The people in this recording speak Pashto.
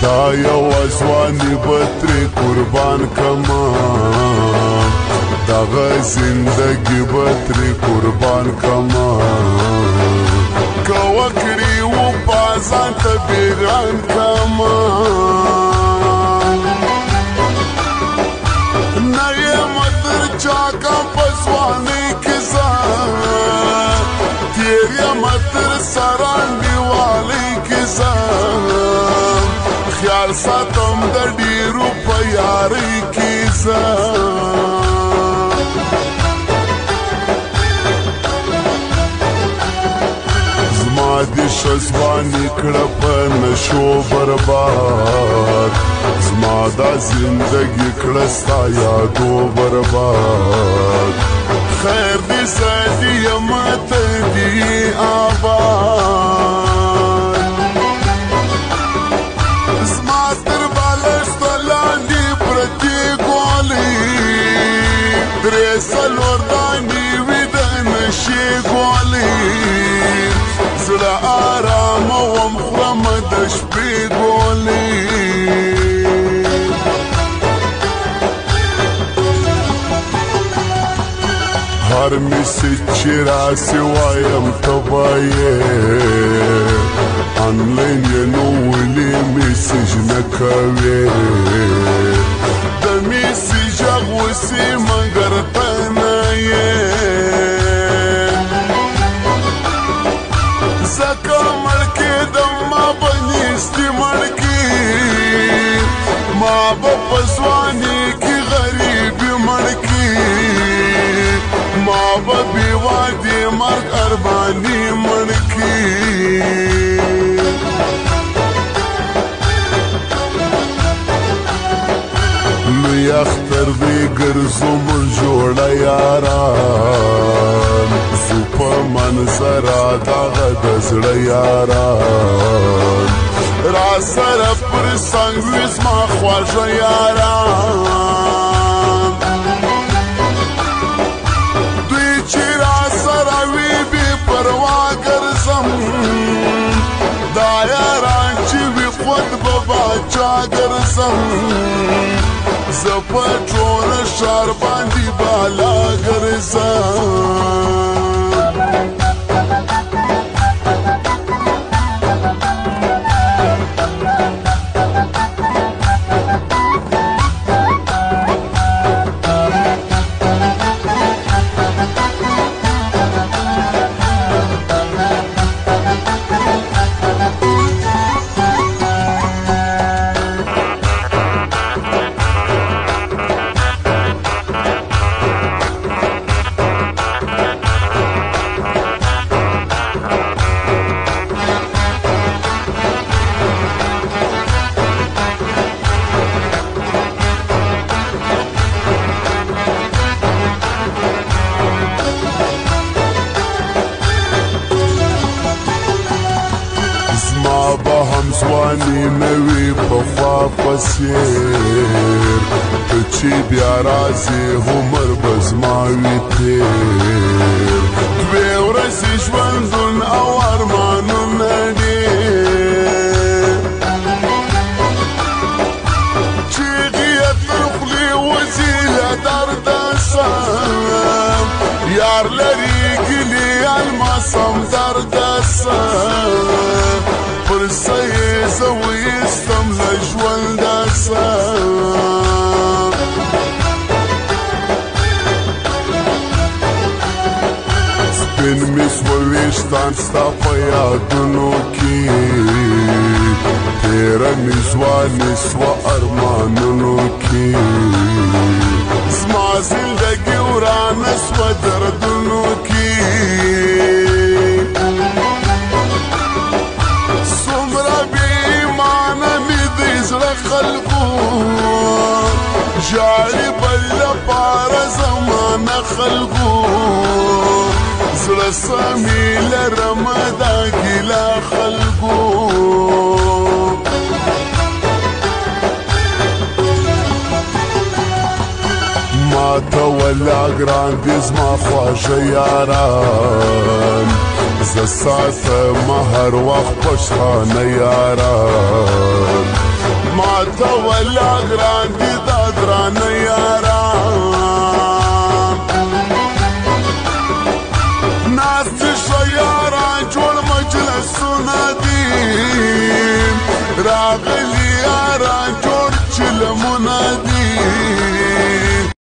دا یو ځواني به ترې قربان کما دغه زندګي به ترې قربان کما که وکړي و بازان ته بیران کما نه یم تر چا کم په ځوانۍ کې ځان تېر یم تر سرانډیوالۍ کې ځان خیال ساتم د ډېرو په یارۍ کې ځان زما دې ښه ځواني کړه په نشو برباد زما دا زندګي کړه ستا یادو برباد خیر دې زه دې یم ته دې آباد زما تر بالښت لاندې پرتې ګولۍ درې څلور دانې وي د نشې ګولۍ زړه آرامه وم خورمه د شپې ګولۍ هر میسج چې راسې وایم ته به یې آنلاین یې نو ولې میسج نه کوې د میسج غږ وسې مګر ته نه یې ځکه مړ کېدم ما به نیستې مړ کړي ما به په ځوانۍ کې غریبي مړ کړي ما به بې وادې مرګ ارماني مړ کړي لوی اختر دې ګرځو موږ جوړه یاران زو په منظره دغه د زړه یاران را سره پر څنګ وي زما خواږه یاران دوی چې را سره وي بې پروا ګرځم دا یاران چې وي خود به باچا ګرځم زه په ټوله ښار باندې بالا ګرځم ځواني نه وي پخوا په څېر ته چې بیا راځې عمر به زما وي تېر دوې ورځې ژوندون او ارمانونه ډېر چیغې یې تر خولې وځي له درده سم یار لري ګیلې الماسم درده سم پر څه یې زه ویستم له ژونده سم سپین مې سوه ویشتان ستا په یادونو کې تېره مې ځواني سوه ارمانونو کې زما زندګي ورانه سوه دردونو کې خلقو جاري بل لپاره زمانه خلقو زړه سمې لرم دا ګیله خلقو ما ته ولا ګران دي زما خواږه یاران زه ساتم هر وخت خوشحانه یاران ما ته ولا ګران دي دا درانه یاران ناست شو یاران جوړ مجلسونه دي راغلي